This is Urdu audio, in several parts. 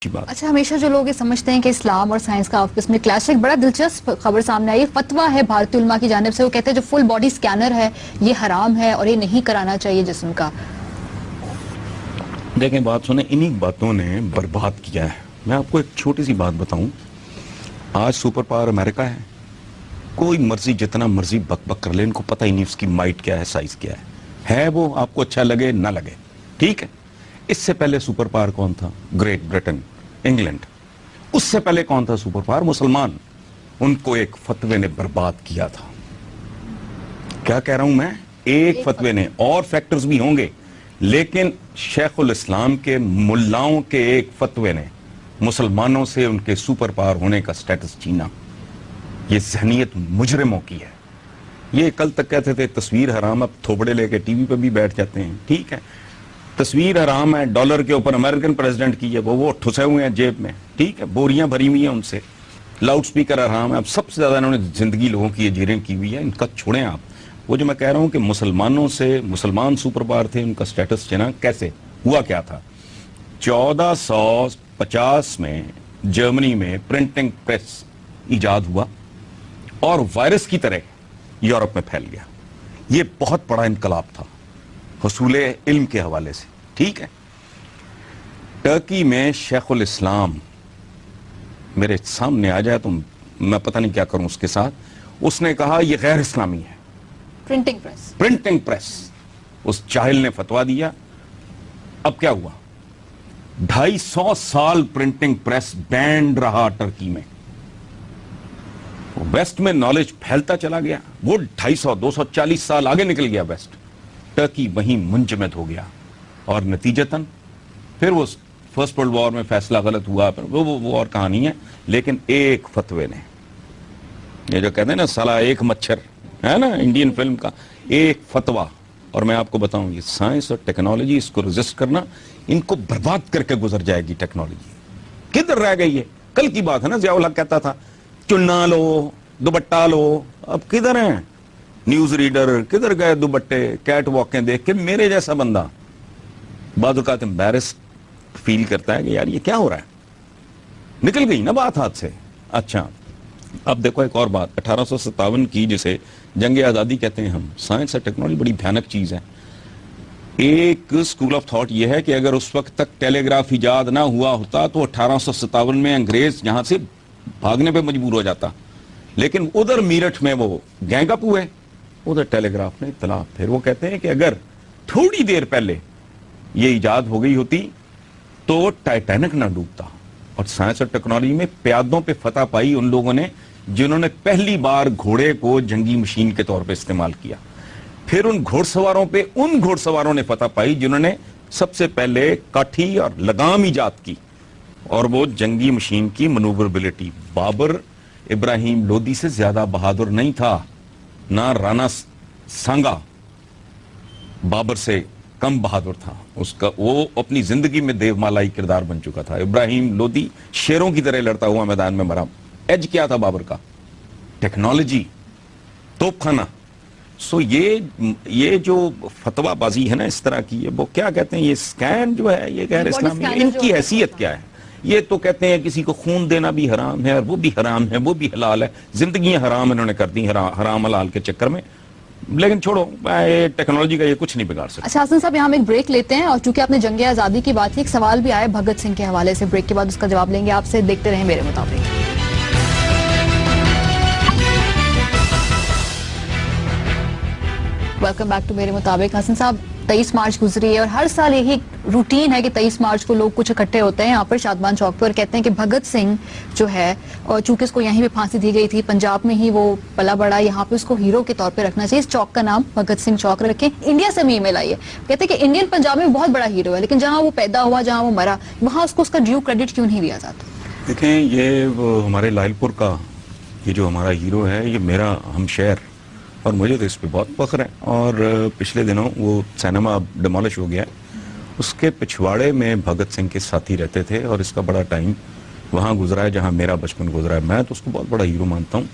اچھی بات. اچھا، ہمیشہ جو لوگ یہ سمجھتے ہیں کہ اسلام اور سائنس کا آپس میں کلیش، ایک بڑا دلچسپ خبر سامنے آئی، فتویٰ ہے بھارتی علماء کی جانب سے، وہ کہتے ہیں جو فل باڈی سکینر ہے یہ حرام ہے اور یہ نہیں کرانا چاہیے جسم کا. دیکھیں بات سنیں، انہی باتوں نے برباد کیا ہے. میں آپ کو ایک چھوٹی سی بات بتاؤں، آج سپر پاور امریکہ ہے، کوئی مرضی جتنا مرضی بک بک کر لے، ان کو پتہ ہی نہیں اس کی مائٹ کیا ہے، سائز کیا ہے وہ آپ کو اچھا لگے نہ لگے، ٹھیک ہے. اس سے پہلے سپر پاور کون تھا؟ Great Britain, England. اس سے پہلے کون تھا سپر پاور؟ مسلمان. ان کو ایک فتوے نے برباد کیا تھا. کیا کہہ رہا ہوں میں؟ ایک فتوے نے، اور فیکٹرز بھی ہوں گے، لیکن شیخ الاسلام کے ملاؤں کے ایک فتوے نے مسلمانوں سے ان کے سپر پاور ہونے کا سٹیٹس چھینا. یہ ذہنیت مجرموں کی ہے. یہ کل تک کہتے تھے تصویر حرام، اب تھوبڑے لے کے ٹی وی پہ بھی بیٹھ جاتے ہیں. ٹھیک ہے، تصویر حرام ہے، ڈالر کے اوپر امریکن پریزیڈنٹ کی ہے، وہ ٹھسے ہوئے ہیں جیب میں، ٹھیک ہے، بوریاں بھری ہوئی ہیں ان سے. لاؤڈ سپیکر حرام ہے. اب سب سے زیادہ انہوں نے زندگی لوگوں کی اجیریں کی ہوئی ہے، ان کا چھوڑیں آپ. وہ جو میں کہہ رہا ہوں کہ مسلمانوں سے، مسلمان سپر پاور تھے، ان کا سٹیٹس چنا کیسے ہوا؟ کیا تھا؟ 1450 میں جرمنی میں پرنٹنگ پریس ایجاد ہوا اور وائرس کی طرح یورپ میں پھیل گیا. یہ بہت بڑا انقلاب تھا حصول علم کے حوالے سے، ٹھیک ہے. ٹرکی میں شیخ الاسلام میرے سامنے آ جائے تو میں پتہ نہیں کیا کروں اس کے ساتھ. اس نے کہا یہ غیر اسلامی ہے، پرنٹنگ پریس. اس جاہل نے فتویٰ دیا. اب کیا ہوا؟ 250 سال پرنٹنگ پریس بینڈ رہا ٹرکی میں. ویسٹ میں نالج پھیلتا چلا گیا، وہ 240 سال آگے نکل گیا ویسٹ. ٹرکی وہیں منجمد ہو گیا، اور نتیجتاً پھر وہ فرسٹ ورلڈ وار میں فیصلہ غلط ہوا، وہ اور کہانی ہے. لیکن ایک فتوے نے، یہ جو کہتے ہیں نا سالہ ایک مچھر ہے نا انڈین فلم کا، ایک فتویٰ. اور میں آپ کو بتاؤں یہ سائنس اور ٹیکنالوجی، اس کو ریزسٹ کرنا، ان کو برباد کر کے گزر جائے گی ٹیکنالوجی. کدھر رہ گئی ہے؟ کل کی بات ہے نا، ضیاء الحق کہتا تھا چنا لو، دوپٹہ لو. اب کدھر ہیں نیوز ریڈر؟ کدھر گئے دوپٹے؟ کیٹ واکیں دیکھ کے میرے جیسا بندہ بعض اوقات امبیرس فیل کرتا ہے کہ یار یہ کیا ہو رہا ہے. نکل گئی نا بات ہاتھ سے. اچھا اب دیکھو ایک اور بات، 1857 کی جسے جنگ آزادی کہتے ہیں ہم، سائنس اور ٹیکنالوجی بڑی بھیانک چیز ہے. ایک اسکول آف تھاٹ یہ ہے کہ اگر اس وقت تک ٹیلی گراف ایجاد نہ ہوا ہوتا تو 1857 میں انگریز یہاں سے بھاگنے پہ مجبور ہو جاتا. لیکن ادھر میرٹھ میں وہ گینگ اپ ہوئے، ادھر ٹیلی گراف نے اطلاع. پھر وہ کہتے ہیں کہ اگر تھوڑی دیر پہلے یہ ایجاد ہو گئی ہوتی تو ٹائٹینک نہ ڈوبتا. اور سائنس اور ٹیکنالوجی میں پیادوں پہ فتح پائی ان لوگوں نے جنہوں نے پہلی بار گھوڑے کو جنگی مشین کے طور پہ استعمال کیا. پھر ان گھوڑ سواروں پہ ان گھوڑ سواروں نے فتح پائی جنہوں نے سب سے پہلے کاٹھی اور لگام ایجاد کی، اور وہ جنگی مشین کی منووربلٹی. بابر ابراہیم لودھی سے زیادہ بہادر نہیں تھا، نہ رانا سانگا بابر سے کم بہادر تھا. اس کا وہ اپنی زندگی میں دیو مالائی کردار بن چکا تھا. ابراہیم لودھی شیروں کی طرح لڑتا ہوا میدان میں مرا. ایج کیا تھا بابر کا؟ ٹیکنالوجی، توپ خانہ. سو یہ جو فتویٰ بازی ہے نا اس طرح کی، وہ کیا کہتے ہیں، یہ سکین جو ہے یہ غیر اسلامی ہے. ان کی حیثیت کیا ہے؟ یہ تو کہتے ہیں کسی کو خون دینا بھی حرام ہے، اور وہ بھی حرام ہے، وہ بھی حلال ہے. زندگیاں حرام انہوں نے کر دی حرام حلال کے چکر میں. لیکن چھوڑو، ٹیکنالوجی کا یہ کچھ نہیں بگاڑ سکتا. اچھا حسن صاحب، یہاں ہم ایک بریک لیتے ہیں، اور چونکہ آپ نے جنگ آزادی کی بات کی، ایک سوال بھی آیا بھگت سنگھ کے حوالے سے. بریک کے بعد اس کا جواب لیں گے آپ سے. دیکھتے رہیں میرے مطابق. ویلکم بیک ٹو میرے مطابق. حسن صاحب، 23 مارچ گزری ہے اور ہر سال یہی روٹین ہے کہ 23 مارچ کو لوگ کچھ اکٹھے ہوتے ہیں یہاں پر شادمان چوک پہ اور کہتے ہیں کہ بھگت سنگھ جو ہے، اور چونکہ اس کو یہیں پہ پھانسی دی گئی تھی، پنجاب میں ہی وہ پلا بڑا، یہاں پہ اس کو ہیرو کے طور پہ رکھنا چاہیے. اس چوک کا نام بھگت سنگھ چوک رکھیں. انڈیا سے ای میل آئی ہے، کہتے ہیں کہ انڈین پنجاب میں بہت بڑا ہیرو ہے، لیکن جہاں وہ پیدا ہوا، جہاں وہ مرا، وہاں اس کو اس کا ڈیو کریڈٹ کیوں نہیں دیا جاتا؟ دیکھیں، یہ ہمارے لائل پور کا یہ جو ہمارا ہیرو ہے، یہ میرا ہمشہر، اور مجھے تو اس پہ بہت فخر ہے. اور پچھلے دنوں وہ سینما ڈیمالش ہو گیا، اس کے پچھواڑے میں بھگت سنگھ کے ساتھی رہتے تھے، اور اس کا بڑا ٹائم وہاں گزرا ہے جہاں میرا بچپن گزرا ہے. میں تو اس کو بہت بڑا ہیرو مانتا ہوں.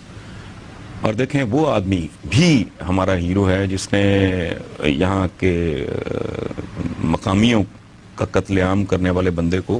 اور دیکھیں، وہ آدمی بھی ہمارا ہیرو ہے جس نے یہاں کے مقامیوں کا قتل عام کرنے والے بندے کو